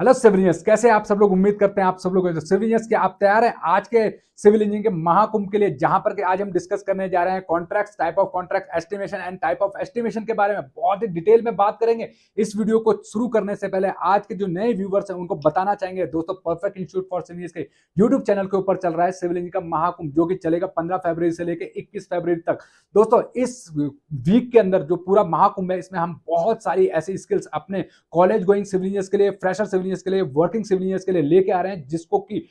Hello civil engineers, कैसे आप सब लोग। उम्मीद करते हैं आप सब लोग सिविल इंजीनियर्स के आप तैयार हैं आज के सिविल इंजीनियरिंग के महाकुंभ के लिए, जहां पर के आज हम डिस्कस करने जा रहे हैं contracts, type of contract, estimation and type of estimation के बारे में बहुत ही डिटेल में बात करेंगे। इस वीडियो को शुरू करने से पहले आज के जो नए व्यूवर्स हैं उनको बताना चाहेंगे दोस्तों, perfect institute for civil engineers के यूट्यूब चैनल के ऊपर चल रहा है सिविल इंजीनियरिंग का महाकुंभ, जो कि चलेगा 15 फरवरी से लेकर 21 फरवरी तक। दोस्तों इस वीक के अंदर जो पूरा महाकुंभ है, इसमें हम बहुत सारी ऐसी स्किल्स अपने कॉलेज गोइंग सिविल इंजीनियर्स के लिए, फ्रेशर सिविल इंजीनियर्स के लिए, वर्किंग सिविल इंजीनियर्स के लिए लेके आ रहे हैं, जिसको कि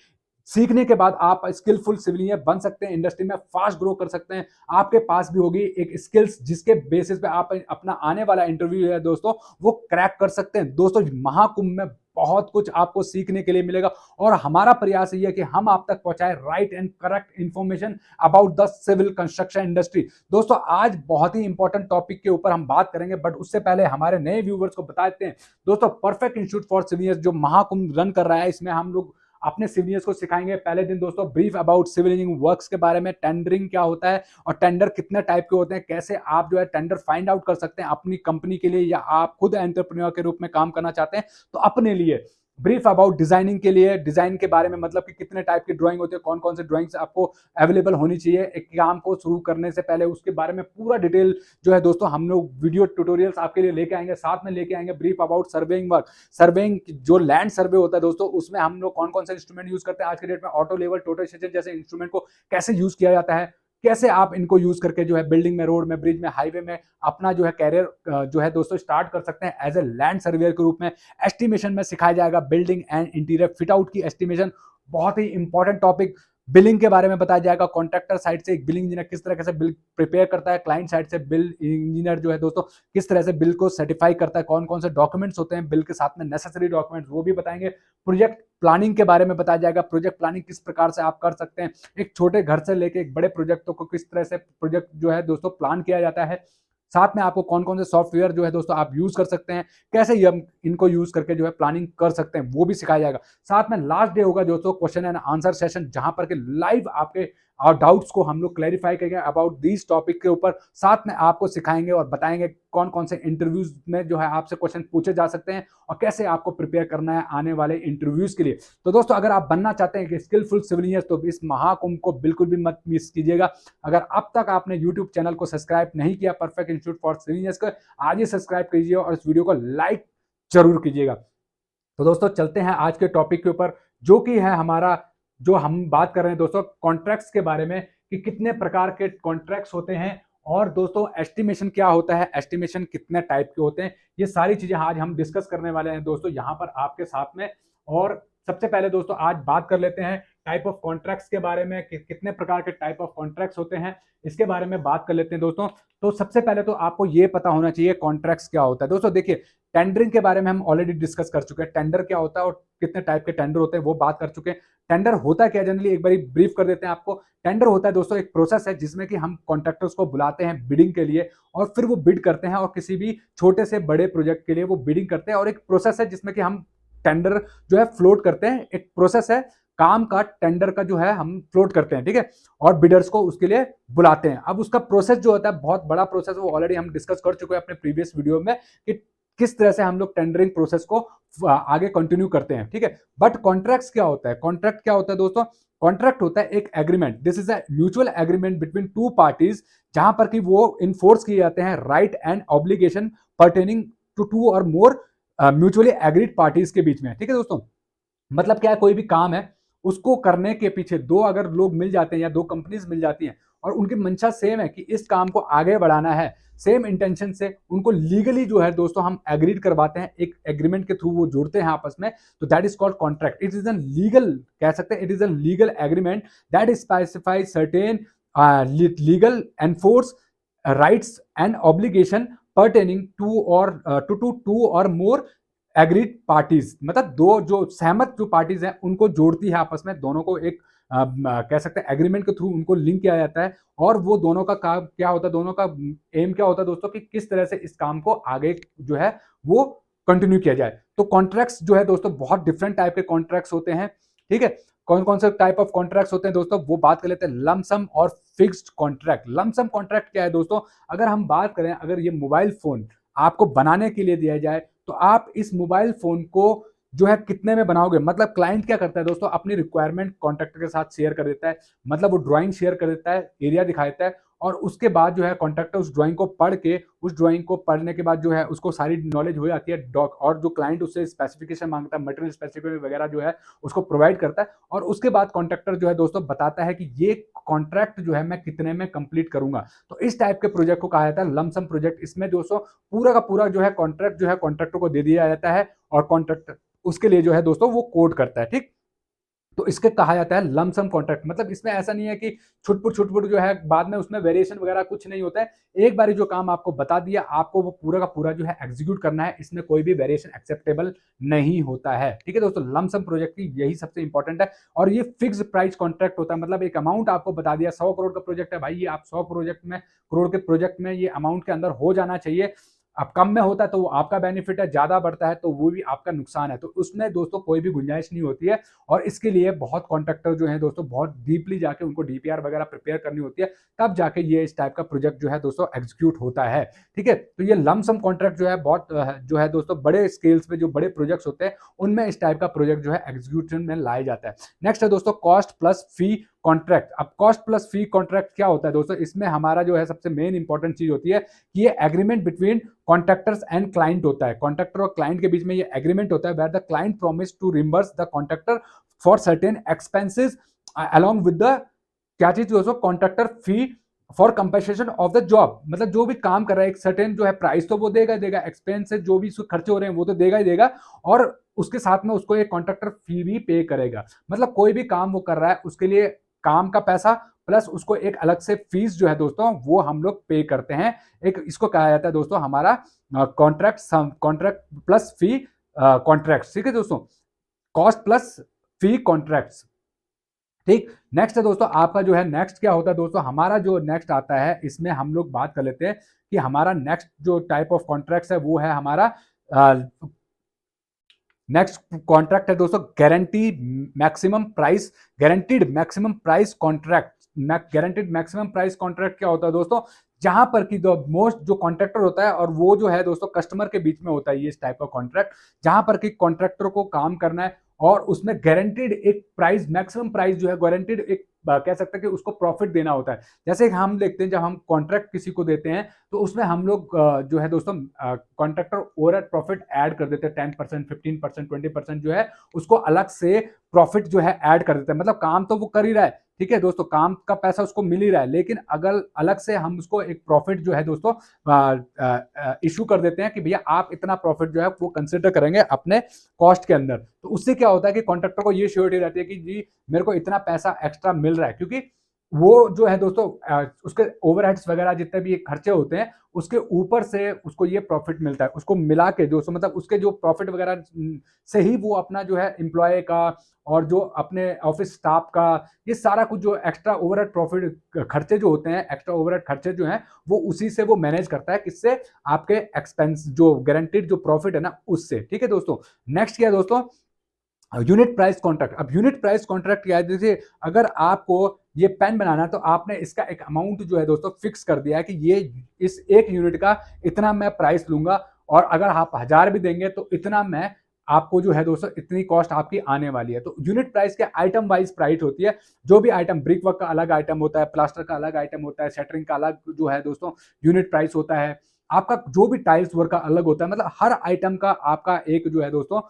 सीखने के बाद आप स्किलफुल सिविल इंजीनियर बन सकते हैं, इंडस्ट्री में फास्ट ग्रो कर सकते हैं। आपके पास भी होगी एक स्किल्स जिसके बेसिस पे आप अपना आने वाला इंटरव्यू है दोस्तों वो क्रैक कर सकते हैं। दोस्तों महाकुंभ में बहुत कुछ आपको सीखने के लिए मिलेगा और हमारा प्रयास ये है कि हम आप तक पहुंचाए right and correct information about the civil construction industry. दोस्तों आज बहुत ही इंपॉर्टेंट टॉपिक के ऊपर हम बात करेंगे, बट उससे पहले हमारे नए व्यूवर्स को बता देते हैं दोस्तों, perfect institute for civil engineers जो महाकुंभ रन कर रहा है, इसमें हम लोग अपने सिविल इंजीनियर्स को सिखाएंगे। पहले दिन दोस्तों brief about civil engineering works के बारे में, टेंडरिंग क्या होता है और टेंडर कितने टाइप के होते हैं, कैसे आप जो है टेंडर फाइंड आउट कर सकते हैं अपनी कंपनी के लिए, या आप खुद एंटरप्रेन्योर के रूप में काम करना चाहते हैं तो अपने लिए। ब्रीफ अबाउट डिजाइनिंग के लिए, डिजाइन के बारे में, मतलब कि कितने टाइप की ड्राइंग होती है, कौन कौन से ड्राइंग्स आपको अवेलेबल होनी चाहिए एक काम को शुरू करने से पहले, उसके बारे में पूरा डिटेल जो है दोस्तों हम लोग वीडियो ट्यूटोरियल्स आपके लिए लेके आएंगे। साथ में लेके आएंगे brief about surveying work, surveying जो लैंड सर्वे होता है दोस्तों, उसमें हम लोग कौन कौन से इंस्ट्रूमेंट यूज करते हैं आज के डेट में, ऑटो लेवल, टोटल सेक्शन जैसे इंस्ट्रूमेंट को कैसे यूज किया जाता है, कैसे आप इनको यूज करके जो है बिल्डिंग में, रोड में, ब्रिज में, हाईवे में अपना जो है कैरियर जो है दोस्तों स्टार्ट कर सकते हैं एज ए लैंड सर्वेयर के रूप में। एस्टिमेशन में सिखाया जाएगा building and interior fit out की एस्टिमेशन, बहुत ही इंपॉर्टेंट टॉपिक। बिलिंग के बारे में बताया जाएगा, कॉन्ट्रैक्टर साइड से एक बिलिंग इंजीनियर किस तरह से बिल प्रिपेयर करता है, क्लाइंट साइड से बिल इंजीनियर जो है दोस्तों किस तरह से बिल को सर्टिफाई करता है, कौन कौन से डॉक्यूमेंट्स होते हैं बिल के साथ में, नेसेसरी डॉक्यूमेंट्स वो भी बताएंगे। प्रोजेक्ट प्लानिंग के बारे में बताया जाएगा, प्रोजेक्ट प्लानिंग किस प्रकार से आप कर सकते हैं, एक छोटे घर से लेके एक बड़े प्रोजेक्टों को किस तरह से प्रोजेक्ट जो है दोस्तों प्लान किया जाता है। साथ में आपको कौन कौन से सॉफ्टवेयर जो है दोस्तों आप यूज कर सकते हैं, कैसे हम इनको यूज करके जो है प्लानिंग कर सकते हैं, वो भी सिखाया जाएगा। साथ में लास्ट डे होगा दोस्तों क्वेश्चन एंड आंसर सेशन, जहां पर के लाइव आपके और डाउट्स को हम लोग क्लैरिफाई करेंगे अबाउट दिस टॉपिक के ऊपर। साथ में आपको सिखाएंगे और बताएंगे कौन कौन से इंटरव्यूज में जो है आपसे क्वेश्चन पूछे जा सकते हैं और कैसे आपको प्रिपेयर करना है आने वाले इंटरव्यूज के लिए। तो दोस्तों अगर आप बनना चाहते हैं कि स्किलफुल सिविल इंजीनियर, तो इस महाकुंभ को बिल्कुल भी मत मिस कीजिएगा। अगर अब तक आपने यूट्यूब चैनल को सब्सक्राइब नहीं किया perfect institute for civil engineers को, आज ही सब्सक्राइब कीजिए और इस वीडियो को लाइक जरूर कीजिएगा। तो दोस्तों चलते हैं आज के टॉपिक के ऊपर, जो कि है हमारा, जो हम बात कर रहे हैं दोस्तों कॉन्ट्रैक्ट्स के बारे में, कि कितने प्रकार के कॉन्ट्रैक्ट्स होते हैं और दोस्तों एस्टिमेशन क्या होता है, एस्टिमेशन कितने टाइप के होते हैं, ये सारी चीजें आज हम डिस्कस करने वाले हैं दोस्तों यहाँ पर आपके साथ में। और सबसे पहले दोस्तों आज बात कर लेते हैं टाइप ऑफ कॉन्ट्रैक्ट्स के बारे में, कि कितने प्रकार के टाइप ऑफ कॉन्ट्रैक्ट्स होते हैं, इसके बारे में बात कर लेते हैं दोस्तों। तो सबसे पहले तो आपको ये पता होना चाहिए कॉन्ट्रैक्ट्स क्या होता है। दोस्तों देखिए, टेंडरिंग के बारे में हम ऑलरेडी डिस्कस कर चुके हैं, टेंडर क्या होता है और कितने टाइप के टेंडर होते हैं वो बात कर चुके हैं। टेंडर होता क्या जनरली एक बार ब्रीफ कर देते हैं आपको। टेंडर होता है दोस्तों एक प्रोसेस है जिसमें कि हम कॉन्ट्रैक्टर्स को बुलाते हैं बिडिंग के लिए, और फिर वो बिड करते हैं और किसी भी छोटे से बड़े प्रोजेक्ट के लिए वो बिडिंग करते हैं, और एक प्रोसेस है जिसमें कि हम टेंडर जो है फ्लोट करते हैं। एक प्रोसेस है काम का, टेंडर का जो है हम फ्लोट करते हैं, ठीक है, और बिडर्स को उसके लिए बुलाते हैं। अब उसका प्रोसेस जो होता है बहुत बड़ा प्रोसेस, वो ऑलरेडी हम डिस्कस कर चुके हैं अपने प्रीवियस वीडियो में, कि किस तरह से हम लोग टेंडरिंग प्रोसेस को आगे कंटिन्यू करते हैं, ठीक है। बट कॉन्ट्रैक्ट्स क्या होता है, कॉन्ट्रैक्ट क्या होता है दोस्तों, कॉन्ट्रैक्ट होता है एक agreement, this is a mutual agreement between two parties, जहां पर कि वो इन्फोर्स किए जाते हैं right and obligation pertaining to two और मोर म्यूचुअली एग्रीड पार्टीज के बीच में, ठीक है दोस्तों। मतलब क्या है, कोई भी काम है उसको करने के पीछे दो अगर लोग मिल जाते हैं या दो कंपनीज मिल जाती हैं और उनकी मंशा सेम है कि इस काम को आगे बढ़ाना है, सेम इंटेंशन से उनको लीगली जो है दोस्तों हम एग्रीड करवाते हैं, एक एग्रीमेंट के थ्रू वो जोड़ते हैं आपस में, तो that is called contract. It is an legal, कह सकते हैं it is an legal agreement that specifies certain legal enforce rights and obligation pertaining to or to two or more agreed parties, मतलब दो जो सहमत जो पार्टीज हैं उनको जोड़ती है आपस में, दोनों को एक कह सकते हैं एग्रीमेंट के थ्रू उनको लिंक किया जाता है, और वो दोनों का काम क्या होता है, दोनों का एम क्या होता है दोस्तों, कि किस तरह से इस काम को आगे जो है वो कंटिन्यू किया जाए। तो कॉन्ट्रैक्ट्स जो है दोस्तों बहुत डिफरेंट टाइप के कॉन्ट्रैक्ट्स होते हैं, ठीक है। कौन कौन से टाइप ऑफ कॉन्ट्रैक्ट्स होते हैं दोस्तों वो बात कर लेते हैं। लमसम और फिक्स्ड कॉन्ट्रैक्ट। लमसम कॉन्ट्रैक्ट क्या है दोस्तों, अगर हम बात करें, अगर ये मोबाइल फोन आपको बनाने के लिए दिया जाए तो आप इस मोबाइल फोन को जो है कितने में बनाओगे। मतलब क्लाइंट क्या करता है दोस्तों, अपनी रिक्वायरमेंट कॉन्ट्रैक्टर के साथ शेयर कर देता है, मतलब वो ड्राइंग शेयर कर देता है, एरिया दिखा देता है, और उसके बाद जो है कॉन्ट्रैक्टर उस ड्राइंग को पढ़ के, उस ड्राइंग को पढ़ने के बाद जो है उसको सारी नॉलेज हो जाती है डॉक, और जो क्लाइंट उससे स्पेसिफिकेशन मांगता है, मटेरियल स्पेसिफिकेशन वगैरह जो है उसको प्रोवाइड करता है, और उसके बाद कॉन्ट्रैक्टर जो है दोस्तों बताता है कि ये कॉन्ट्रैक्ट जो है मैं कितने में कंप्लीट करूंगा। तो इस टाइप के प्रोजेक्ट को कहा जाता है लमसम प्रोजेक्ट। इसमें दोस्तों पूरा का पूरा जो है कॉन्ट्रैक्ट जो है कॉन्ट्रैक्टर को दे दिया जाता है, और कॉन्ट्रैक्टर उसके लिए जो है दोस्तों वो कोड करता है, ठीक। तो इसके कहा जाता है लमसम कॉन्ट्रैक्ट। मतलब इसमें ऐसा नहीं है कि छुटपुट जो है बाद में उसमें वेरिएशन वगैरह कुछ नहीं होता है। एक बार जो काम आपको बता दिया, आपको वो पूरा का पूरा जो है एग्जीक्यूट करना है, इसमें कोई भी वेरिएशन एक्सेप्टेबल नहीं होता है, ठीक है दोस्तों। लमसम प्रोजेक्ट की यही सबसे इंपॉर्टेंट है, और ये फिक्स प्राइस कॉन्ट्रैक्ट होता है। मतलब एक अमाउंट आपको बता दिया, 100 करोड़ का प्रोजेक्ट है भाई, ये आप 100 करोड़ के प्रोजेक्ट में ये अमाउंट के अंदर हो जाना चाहिए। अब कम में होता है तो वो आपका बेनिफिट है, ज्यादा बढ़ता है तो वो भी आपका नुकसान है, तो उसमें दोस्तों कोई भी गुंजाइश नहीं होती है। और इसके लिए बहुत कॉन्ट्रैक्टर जो है दोस्तों बहुत डीपली जाके उनको डीपीआर वगैरह प्रिपेयर करनी होती है, तब जाके ये इस टाइप का प्रोजेक्ट जो है दोस्तों एग्जीक्यूट होता है, ठीक है। तो ये लमसम कॉन्ट्रैक्ट जो है बहुत जो है दोस्तों बड़े स्केल्स पे जो बड़े प्रोजेक्ट्स होते हैं उनमें इस टाइप का प्रोजेक्ट जो है एग्जीक्यूशन में लाया जाता है। नेक्स्ट है दोस्तों कॉस्ट प्लस फी कॉन्ट्रैक्ट। अब कॉस्ट प्लस फी कॉन्ट्रैक्ट क्या होता है दोस्तों, इसमें हमारा जो है सबसे मेन इंपॉर्टेंट चीज होती है कि ये agreement between contractors and client होता है। कॉन्ट्रैक्टर और क्लाइंट के बीच में ये एग्रीमेंट होता है, where the client promise to reimburse the contractor for certain expenses along with the क्या चीज दोस्तों, contractor fee for compensation of the job. मतलब जो भी काम कर रहा है एक सर्टेन जो है प्राइस तो वो देगा, एक्सपेंसेस जो भी खर्चे हो रहे हैं वो तो देगा ही देगा, और उसके साथ में उसको एक कॉन्ट्रैक्टर फी भी पे करेगा। मतलब कोई भी काम वो कर रहा है उसके लिए काम का पैसा प्लस उसको एक अलग से फीस जो है दोस्तों वो हम लोग पे करते हैं। एक इसको कहा जाता है दोस्तों हमारा कॉन्ट्रैक्ट प्लस फी कॉन्ट्रैक्ट, ठीक है दोस्तों, कॉस्ट प्लस फी कॉन्ट्रैक्ट्स, ठीक। नेक्स्ट है दोस्तों आपका जो है नेक्स्ट क्या होता है दोस्तों, हमारा जो नेक्स्ट आता है इसमें हम लोग बात कर लेते हैं कि हमारा नेक्स्ट जो टाइप ऑफ कॉन्ट्रैक्ट्स है वो है हमारा नेक्स्ट कॉन्ट्रैक्ट है दोस्तों guaranteed maximum price contract. Guaranteed maximum price contract क्या होता है दोस्तों, जहां पर की द मोस्ट जो कॉन्ट्रैक्टर होता है और वो जो है दोस्तों कस्टमर के बीच में होता है ये इस टाइप का कॉन्ट्रैक्ट, जहां पर की कॉन्ट्रैक्टर को काम करना है और उसमें गारंटीड एक प्राइस मैक्सिमम प्राइस जो है गारंटीड एक कह सकते हैं कि उसको प्रॉफिट देना होता है। जैसे हम देखते हैं जब हम कॉन्ट्रैक्ट किसी को देते हैं तो उसमें हम लोग जो है दोस्तों कॉन्ट्रैक्टर ओवरहेड प्रॉफिट ऐड कर देते हैं 10%, 15%, 20% जो है उसको अलग से प्रॉफिट जो है ऐड कर देते हैं। मतलब काम तो वो कर ही रहा है, ठीक है दोस्तों, काम का पैसा उसको मिल ही रहा है, लेकिन अगर अलग से हम उसको एक प्रॉफिट जो है दोस्तों इशू कर देते हैं कि भैया आप इतना प्रॉफिट जो है वो कंसिडर करेंगे अपने कॉस्ट के अंदर। तो उससे क्या होता है कि कॉन्ट्रैक्टर को ये श्योरिटी रहती है कि जी मेरे को इतना पैसा एक्स्ट्रा मिल रहा है, क्योंकि वो जो है दोस्तों उसके ओवरहेड्स वगैरह जितने भी खर्चे होते हैं उसके ऊपर से उसको ये प्रॉफिट मिलता है, उसको मिला के दोस्तों मतलब उसके जो प्रॉफिट वगैरह से ही वो अपना जो है एम्प्लॉय का और जो अपने ऑफिस स्टाफ का ये सारा कुछ जो एक्स्ट्रा ओवरहेड प्रॉफिट खर्चे जो होते हैं, एक्स्ट्रा ओवरहेड खर्चे जो हैं वो उसी से वो मैनेज करता है, किससे, आपके एक्सपेंस जो गारंटीड जो प्रॉफिट है ना उससे, ठीक है दोस्तों। नेक्स्ट क्या है दोस्तों, यूनिट प्राइस कॉन्ट्रैक्ट। अब यूनिट प्राइस कॉन्ट्रैक्ट क्या है, जैसे अगर आपको ये पेन बनाना है तो आपने इसका एक अमाउंट जो है दोस्तों फिक्स कर दिया है कि ये इस एक यूनिट का इतना मैं प्राइस लूंगा, और अगर आप 1000 भी देंगे तो इतना मैं आपको जो है दोस्तों इतनी कॉस्ट आपकी आने वाली है। तो यूनिट प्राइस के आइटम वाइज प्राइस होती है, जो भी आइटम ब्रिक वर्क का अलग आइटम होता है, प्लास्टर का अलग आइटम होता है, शटरिंग का अलग जो है दोस्तों यूनिट प्राइस होता है, आपका जो भी टाइल्स वर्क का अलग होता है। मतलब हर आइटम का आपका एक जो है दोस्तों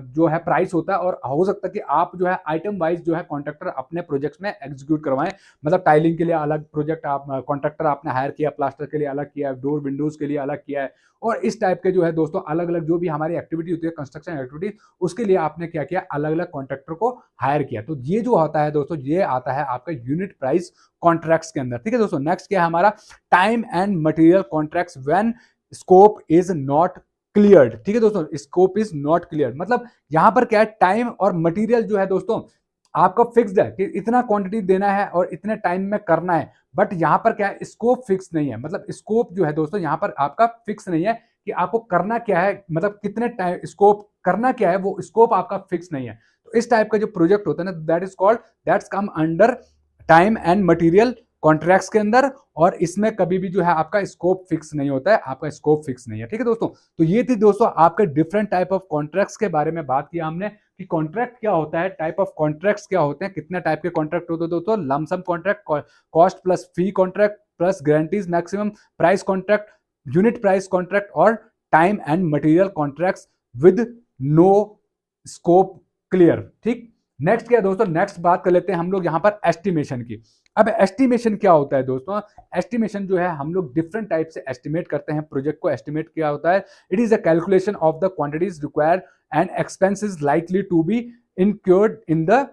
जो है प्राइस होता है, और हो सकता है कि आप जो है आइटम वाइज जो है कॉन्ट्रैक्टर अपने प्रोजेक्ट्स में एग्जीक्यूट करवाएं। मतलब टाइलिंग के लिए अलग प्रोजेक्ट आप कॉन्ट्रैक्टर आपने हायर किया, प्लास्टर के लिए अलग किया है, डोर विंडोज के लिए अलग किया है, और इस टाइप के जो है दोस्तों अलग अलग जो भी हमारी एक्टिविटी होती है कंस्ट्रक्शन एक्टिविटी, उसके लिए आपने क्या किया, अलग अलग कॉन्ट्रैक्टर को हायर किया। तो ये जो होता है दोस्तों ये आता है आपका यूनिट प्राइस कॉन्ट्रैक्ट्स के अंदर, ठीक है दोस्तों। नेक्स्ट क्या है हमारा, time and material contracts when scope is not cleared, ठीक है दोस्तों, स्कोप इज नॉट क्लियर। मतलब यहां पर क्या है, टाइम और मटेरियल जो है दोस्तों आपका फिक्स्ड है कि इतना क्वांटिटी देना है और इतने टाइम में करना है, बट यहां पर क्या है, स्कोप फिक्स नहीं है। मतलब स्कोप जो है दोस्तों यहां पर आपका फिक्स नहीं है कि आपको करना क्या है, मतलब कितने टाइम स्कोप करना क्या है, वो स्कोप आपका फिक्स नहीं है। तो इस टाइप का जो प्रोजेक्ट होता है ना that is called that's come under time and material contracts के अंदर, और इसमें कभी भी जो है आपका स्कोप फिक्स नहीं होता है, आपका स्कोप फिक्स नहीं है। ठीक है दोस्तों, तो ये थी दोस्तों आपके डिफरेंट टाइप ऑफ कॉन्ट्रैक्ट्स के बारे में बात किया हमने कि कॉन्ट्रैक्ट क्या होता है, टाइप ऑफ कॉन्ट्रैक्ट्स क्या होते हैं, कितने टाइप के कॉन्ट्रैक्ट होते हैं दोस्तों। Lump sum contract, cost plus fee contract plus guarantees maximum, price contract, unit price contract और time and material contracts with no scope clear. ठीक, नेक्स्ट क्या है दोस्तों, नेक्स्ट बात कर लेते हैं हम लोग यहाँ पर एस्टिमेशन की। अब एस्टिमेशन क्या होता है दोस्तों, एस्टिमेशन जो है हम लोग डिफरेंट टाइप से एस्टिमेट करते हैं प्रोजेक्ट को। एस्टिमेट क्या होता है, it is a calculation of the quantities required and expenses likely to be incurred in the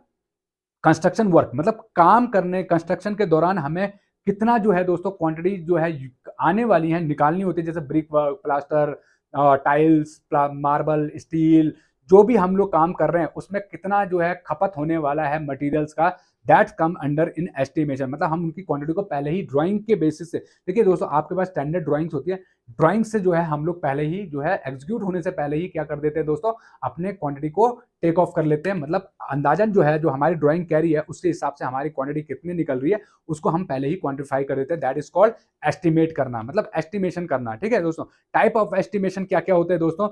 construction work. मतलब काम करने, कंस्ट्रक्शन के दौरान हमें कितना जो है दोस्तों क्वांटिटी जो है आने वाली है, निकालनी होती है, जैसे brick work, plaster, tiles, marble, steel, जो भी हम लोग काम कर रहे हैं उसमें कितना जो है खपत होने वाला है मटेरियल्स का, that come under in estimation. मतलब हम उनकी क्वांटिटी को पहले ही ड्राइंग के बेसिस से, देखिए दोस्तों आपके पास स्टैंडर्ड ड्राइंग्स होती है, ड्राइंग से जो है हम लोग पहले ही जो है एग्जीक्यूट होने से पहले ही क्या कर देते हैं दोस्तों, अपने क्वांटिटी को टेक ऑफ कर लेते हैं। मतलब अंदाजन जो है, जो हमारी ड्राइंग कह रही है उसके हिसाब से हमारी क्वांटिटी कितनी निकल रही है उसको हम पहले ही क्वांटिफाई कर देते हैं, दैट इज कॉल्ड एस्टिमेट करना, मतलब एस्टिमेशन करना। ठीक है दोस्तों, टाइप ऑफ एस्टिमेशन क्या क्या होते हैं दोस्तों,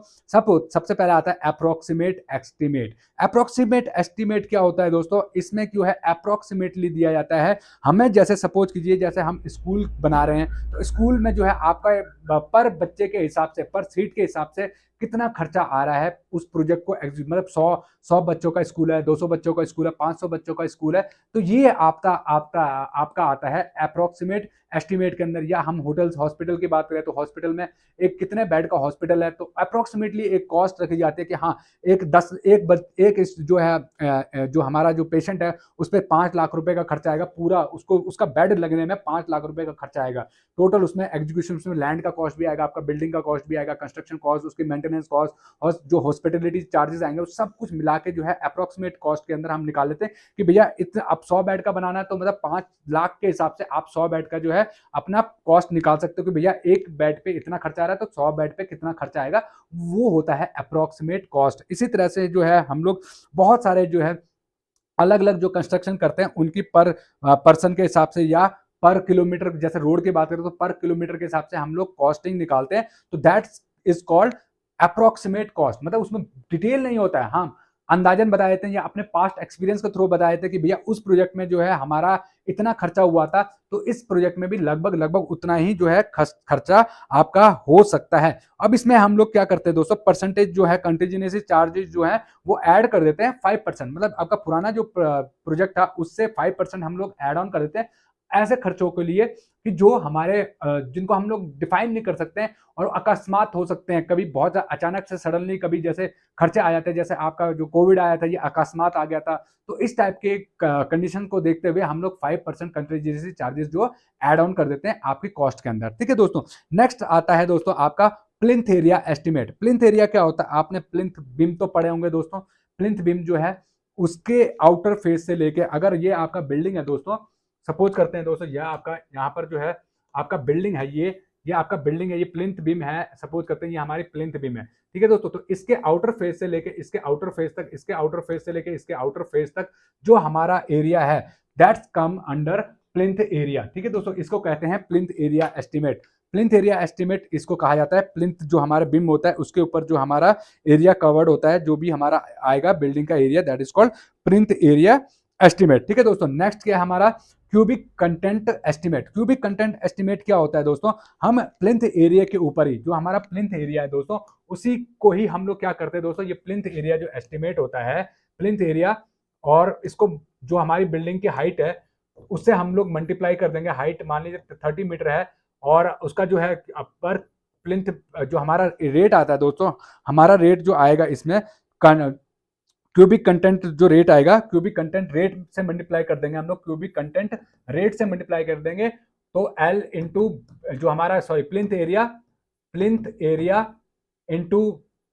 सबसे पहले आता है अप्रोक्सीमेट एस्टिमेट। अप्रोक्सीमेट एस्टिमेट क्या होता है दोस्तों, इसमें क्यों है अप्रोक्सीमेटली दिया जाता है हमें। जैसे सपोज कीजिए, जैसे हम स्कूल बना रहे हैं तो स्कूल में जो है आपका पर बच्चे के हिसाब से, पर सीट के हिसाब से कितना खर्चा आ रहा है उस प्रोजेक्ट को, मतलब 100 बच्चों का स्कूल है, 200 बच्चों का स्कूल है, 500 बच्चों का स्कूल है, तो ये आपका आपका आपका आता है अप्रोक्सीमेट एस्टिमेट के अंदर। या हम होटल्स, हॉस्पिटल की बात करें तो हॉस्पिटल में एक कितने बेड का हॉस्पिटल है, तो अप्रोक्सीमेटली एक कॉस्ट रखी जाती है कि हाँ एक जो है जो हमारा जो पेशेंट है उस पर 5 लाख रुपए का खर्चा आएगा, पूरा उसको उसका बेड लगने में 5 लाख रुपए का खर्चा आएगा टोटल। उसमें एग्जीक्यूशन में लैंड का कॉस्ट भी आएगा, आपका बिल्डिंग का कॉस्ट भी आएगा, कंस्ट्रक्शन कॉस्ट, उसकी मेंटेनेंस कॉस्ट और जो हॉस्पिटलिटी चार्जेस आएंगे, वो सब कुछ मिला के जो है अप्रोक्सीमेट कॉस्ट के अंदर हम निकाल लेते हैं कि भैया इतना अब 100 बेड का बनाना है तो मतलब 5 लाख के हिसाब से आप 100 बेड का जो है अपना कॉस्ट निकाल सकते हो कि भैया एक बेड पे इतना खर्चा आ रहा है तो 100 बेड पे कितना खर्चा आएगा, वो होता है अप्रोक्सीमेट कॉस्ट। इसी तरह से जो है हम लोग बहुत सारे जो है अलग अलग जो कंस्ट्रक्शन करते हैं उनकी पर पर्सन के हिसाब से या पर किलोमीटर, जैसे रोड की बात करें तो पर किलोमीटर के हिसाब से हम लोग कॉस्टिंग निकालते हैं, तो that is called approximate cost. मतलब उसमें डिटेल नहीं होता है, हाँ अंदाजन बता देते हैं या अपने पास्ट एक्सपीरियंस के थ्रू बता देते हैं कि भैया उस प्रोजेक्ट में जो है हमारा इतना खर्चा हुआ था, तो इस प्रोजेक्ट में भी लगभग लगभग उतना ही जो है खर्चा आपका हो सकता है। अब इसमें हम लोग क्या करते हैं दोस्तों, परसेंटेज जो है कंटीजेंसी चार्जेस जो है वो ऐड कर देते हैं 5%। मतलब आपका पुराना जो प्रोजेक्ट था उससे 5% हम लोग ऐड ऑन कर देते हैं ऐसे खर्चों के लिए कि जो हमारे जिनको हम लोग डिफाइन नहीं कर सकते हैं और अकस्मात हो सकते हैं, कभी बहुत अचानक से सडनली कभी जैसे खर्चे आ जाते हैं, जैसे आपका जो कोविड आया था ये अकस्मात आ गया था, तो इस टाइप के कंडीशन को देखते हुए हम लोग 5% कंट्रीजेंसी चार्जेस जो ऐड ऑन कर देते हैं आपकी कॉस्ट के अंदर। ठीक है दोस्तों, नेक्स्ट आता है दोस्तों आपका plinth area estimate. Plinth area क्या होता है, आपने प्लिंथ बीम तो पढ़े होंगे दोस्तों। प्लिंथ बीम जो है उसके आउटर फेस से लेके, अगर ये आपका बिल्डिंग है दोस्तों, सपोज करते हैं दोस्तों यह आपका यहाँ पर जो है आपका बिल्डिंग है, ये आपका बिल्डिंग है, ये प्लिंथ बीम है, सपोज करते हैं ये हमारी प्लिंथ बीम है। ठीक है दोस्तों, तो इसके आउटर फेस से लेके इसके आउटर फेस तक, इसके आउटर फेस से लेके इसके आउटर फेस तक जो हमारा एरिया है that's come under plinth area. ठीक है दोस्तों, इसको कहते हैं plinth area estimate. Plinth area estimate इसको कहा जाता है, प्लिंथ जो हमारा बिम होता है उसके ऊपर जो हमारा एरिया कवर्ड होता है, जो भी हमारा आएगा बिल्डिंग का area, that is called plinth area estimate. ठीक है दोस्तों, नेक्स्ट क्या है हमारा cubic content estimate. Cubic content estimate क्या होता है दोस्तों, हम प्लिंथ एरिया के ऊपर ही, जो हमारा प्लिंथ एरिया है दोस्तों उसी को ही हम लोग क्या करते हैं दोस्तों, ये प्लिंथ एरिया जो एस्टिमेट होता है, प्लिंथ एरिया, और इसको जो हमारी बिल्डिंग की हाइट है उससे हम लोग मल्टीप्लाई कर देंगे। हाइट मान लीजिए 30 मीटर है और उसका जो है पर प्लिंथ जो हमारा रेट आता है दोस्तों, हमारा रेट जो आएगा इसमें क्यूबिक कंटेंट जो रेट आएगा, क्यूबिक कंटेंट रेट से मल्टीप्लाई कर देंगे हम लोग, क्यूबिक कंटेंट रेट से मल्टीप्लाई कर देंगे, तो L इंटू जो हमारा प्लिंथ एरिया इंटू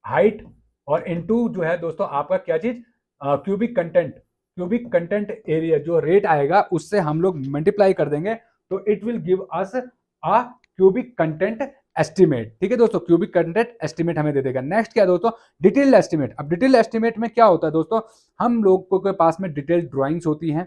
हाइट और इंटू जो है दोस्तों आपका क्या चीज क्यूबिक कंटेंट एरिया जो रेट आएगा उससे हम लोग मल्टीप्लाई कर देंगे, तो it will give us a cubic content estimate. ठीक है दोस्तों, क्यूबिक कंटेंट एस्टिमेट हमें दे देगा। नेक्स्ट क्या है दोस्तों, डिटेल एस्टिमेट। अब डिटेल एस्टिमेट में क्या होता है दोस्तों, हम लोगों के पास में डिटेल ड्राइंग्स होती हैं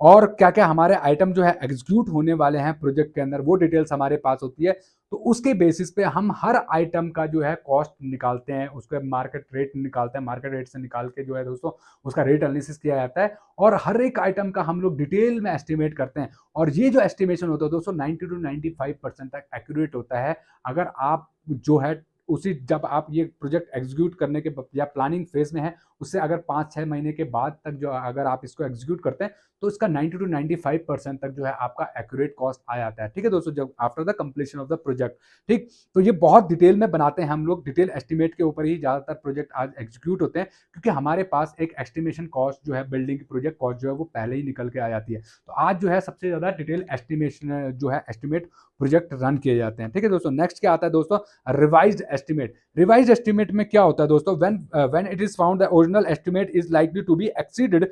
और क्या क्या हमारे आइटम जो है एग्जीक्यूट होने वाले हैं प्रोजेक्ट के अंदर, वो डिटेल्स हमारे पास होती है। तो उसके बेसिस पे हम हर आइटम का जो है कॉस्ट निकालते हैं, उसके मार्केट रेट निकालते हैं, मार्केट रेट से निकाल के जो है दोस्तों उसका रेट एनालिसिस किया जाता है और हर एक आइटम का हम लोग डिटेल में एस्टिमेट करते हैं। और ये जो एस्टिमेशन होता है दोस्तों 90 to 95% तक एक्यूरेट होता है। अगर आप जो है उसी जब आप ये प्रोजेक्ट एग्जीक्यूट करने के या प्लानिंग फेज में है, उससे अगर 5-6 महीने के बाद तक जो अगर आप इसको एग्जीक्यूट करते हैं तो इसका 90 to 95% तक जो है आपका एक्यूरेट कॉस्ट आ जाता है। ठीक है दोस्तों, जब after the completion of the project. ठीक, तो ये बहुत डिटेल में बनाते हैं हम लोग, डिटेल एस्टिमेट के ऊपर ही ज़्यादातर प्रोजेक्ट आज एग्जीक्यूट होते हैं, क्योंकि हमारे पास एक एस्टिमेशन कॉस्ट जो है बिल्डिंग की प्रोजेक्ट कॉस्ट जो है वो पहले ही निकल के आ जाती है। तो आज जो है सबसे ज़्यादा डिटेल एस्टिमेशन जो है एस्टिमेट प्रोजेक्ट रन किए जाते हैं। ठीक है दोस्तों, नेक्स्ट क्या आता है दोस्तों, रिवाइज्ड एस्टिमेट। रिवाइज्ड एस्टिमेट में क्या होता है दोस्तों, when it is found the original estimate is likely to be exceeded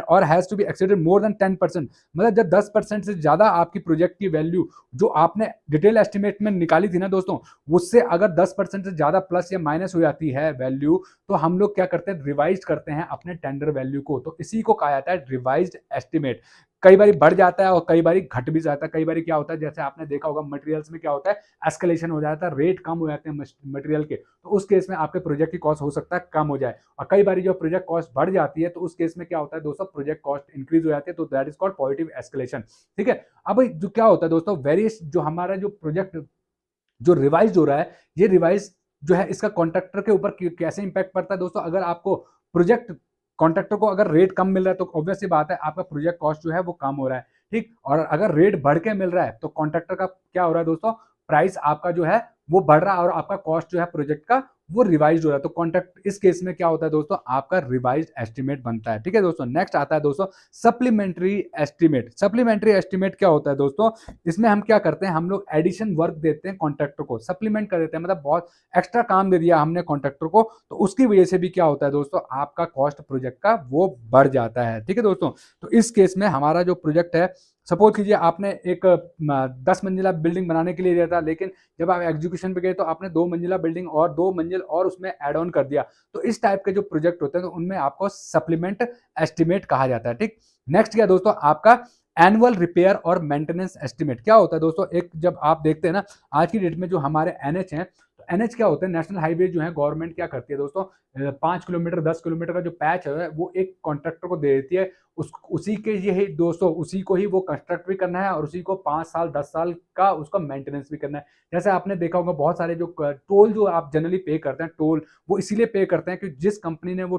और has to be exceeded more than 10%। मतलब जब 10% से ज्यादा आपकी प्रोजेक्ट की वैल्यू जो आपने डिटेल एस्टिमेट में निकाली थी ना दोस्तों, उससे अगर 10% से ज्यादा प्लस या माइनस हो जाती है वैल्यू, तो हम लोग क्या करते हैं, रिवाइज करते हैं अपने टेंडर वैल्यू को। तो इसी को कहा जाता है रिवाइज्ड एस्टिमेट। कई बार बढ़ जाता है और कई बार घट भी जाता है। कई बार क्या होता है, जैसे आपने देखा होगा मटेरियल्स में क्या होता है, एस्केलेशन हो जाता है, रेट कम हो जाते हैं मटेरियल के, तो उस केस में आपके प्रोजेक्ट की कॉस्ट हो सकता है कम हो जाए। और कई बार जो प्रोजेक्ट कॉस्ट बढ़ जाती है तो उस केस में क्या होता है दोस्तों, प्रोजेक्ट कॉस्ट इंक्रीज हो जाती है, तो that is called positive escalation. ठीक है, अब जो क्या होता है दोस्तों, वेरियस जो हमारा जो प्रोजेक्ट जो रिवाइज हो रहा है, ये रिवाइज जो है इसका कॉन्ट्रैक्टर के ऊपर कैसे इंपैक्ट पड़ता है दोस्तों। अगर आपको प्रोजेक्ट कॉन्ट्रैक्टर को अगर रेट कम मिल रहा है तो ऑब्वियस सी बात है आपका प्रोजेक्ट कॉस्ट जो है वो कम हो रहा है। ठीक, और अगर रेट बढ़ के मिल रहा है तो कॉन्ट्रैक्टर का क्या हो रहा है दोस्तों, प्राइस आपका जो है वो बढ़ रहा है और आपका कॉस्ट जो है प्रोजेक्ट का वो रिवाइज हो रहा है। तो कॉन्ट्रैक्ट इस केस में क्या होता है दोस्तों, आपका रिवाइज एस्टिमेट बनता है। ठीक है दोस्तों, नेक्स्ट आता है दोस्तों सप्लीमेंट्री एस्टिमेट। सप्लीमेंट्री एस्टिमेट क्या होता है दोस्तों, इसमें हम क्या करते हैं, हम लोग एडिशन वर्क देते हैं कॉन्ट्रैक्टर को, सप्लीमेंट कर देते हैं, मतलब बहुत एक्स्ट्रा काम दे दिया हमने कॉन्ट्रैक्टर को, तो उसकी वजह से भी क्या होता है दोस्तों, आपका कॉस्ट प्रोजेक्ट का वो बढ़ जाता है। ठीक है दोस्तों, तो इस केस में हमारा जो प्रोजेक्ट है, सपोज कीजिए आपने एक 10 मंजिला बिल्डिंग बनाने के लिए दिया था, लेकिन जब आप एग्जीक्यूशन पे गए तो आपने 2 मंजिला बिल्डिंग और 2 मंजिल और उसमें ऐड ऑन कर दिया। तो इस टाइप के जो प्रोजेक्ट होते हैं तो उनमें आपको सप्लीमेंट एस्टिमेट कहा जाता है। ठीक, नेक्स्ट क्या दोस्तों, आपका एनुअल रिपेयर और मेंटेनेंस एस्टिमेट। क्या होता है दोस्तों, एक जब आप देखते हैं ना आज की डेट में जो हमारे एनएच हैं, तो एनएच क्या होते हैं, नेशनल हाईवे जो है, गवर्नमेंट क्या करती है दोस्तों, 5 किलोमीटर 10 किलोमीटर का जो पैच है वो एक कॉन्ट्रैक्टर को दे देती है। उसी के ये ही दोस्तों, उसी को ही वो कंस्ट्रक्ट भी करना है और उसी को 5 साल 10 साल का उसका मेंटेनेंस भी करना है। जैसे आपने देखा होगा बहुत सारे जो टोल जो आप जनरली पे करते हैं, टोल वो इसीलिए पे करते हैं कि जिस कंपनी ने वो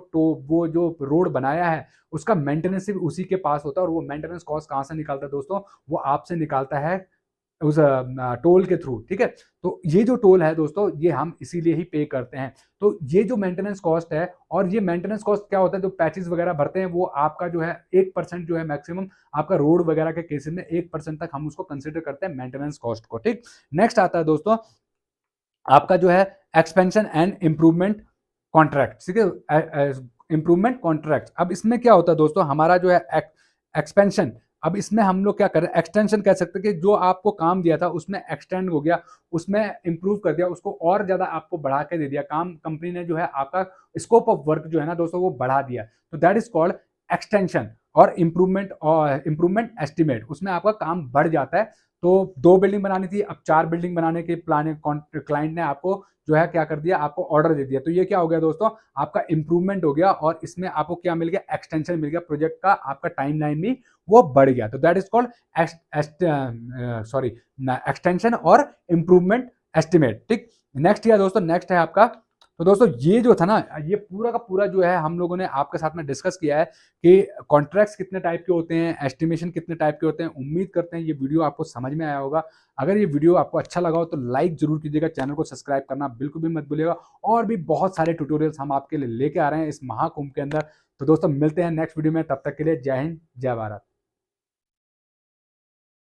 जो रोड बनाया है उसका मेंटेनेंस सिर्फ उसी के पास होता है। और वो मेंटेनेंस कॉस्ट कहाँ से निकालता है दोस्तों, वो आपसे निकालता है उस टोल के थ्रू। ठीक है, तो ये जो टोल है दोस्तों ये हम इसीलिए ही पे करते हैं। तो ये जो मेंटेनेंस कॉस्ट है, और ये मेंटेनेंस कॉस्ट क्या होता है, जो पैचेस वगैरह भरते हैं वो आपका जो है 1% जो है मैक्सिमम आपका रोड वगैरह के केसेस में 1% तक हम उसको कंसिडर करते हैं मेंटेनेंस कॉस्ट को। ठीक, नेक्स्ट आता है दोस्तों आपका जो है एक्सपेंशन एंड इम्प्रूवमेंट कॉन्ट्रैक्ट। ठीक है, इम्प्रूवमेंट कॉन्ट्रैक्ट। अब इसमें क्या होता है दोस्तों, हमारा जो है एक्सपेंशन, अब इसमें हम लोग क्या कर रहे हैं, एक्सटेंशन कह सकते हैं कि जो आपको काम दिया था उसमें एक्सटेंड हो गया, उसमें इंप्रूव कर दिया, उसको और ज्यादा आपको बढ़ा के दे दिया काम, कंपनी ने जो है आपका स्कोप ऑफ वर्क जो है ना दोस्तों वो बढ़ा दिया। तो दैट इज कॉल्ड एक्सटेंशन। और इम्प्रूवमेंट एस्टिमेट, उसमें आपका काम बढ़ जाता है। तो 2 बिल्डिंग बनानी थी, अब 4 बिल्डिंग बनाने के प्लान क्लाइंट ने आपको जो है क्या कर दिया, आपको ऑर्डर दे दिया। तो ये क्या हो गया दोस्तों, आपका इंप्रूवमेंट हो गया और इसमें आपको क्या मिल गया, एक्सटेंशन मिल गया, प्रोजेक्ट का आपका टाइमलाइन भी वो बढ़ गया। तो दैट इज कॉल्ड एक्सटेंशन और इंप्रूवमेंट एस्टिमेट। ठीक, नेक्स्ट क्या दोस्तों, नेक्स्ट है आपका, तो दोस्तों ये जो था ना, ये पूरा का पूरा जो है हम लोगों ने आपके साथ में डिस्कस किया है कि कॉन्ट्रैक्ट्स कितने टाइप के होते हैं, एस्टिमेशन कितने टाइप के होते हैं। उम्मीद करते हैं ये वीडियो आपको समझ में आया होगा। अगर ये वीडियो आपको अच्छा लगा हो तो लाइक जरूर कीजिएगा, चैनल को सब्सक्राइब करना बिल्कुल भी मत भूलिएगा। और भी बहुत सारे ट्यूटोरियल्स हम आपके लिए लेके आ रहे हैं इस महाकुंभ के अंदर। तो दोस्तों मिलते हैं नेक्स्ट वीडियो में, तब तक के लिए जय हिंद जय भारत।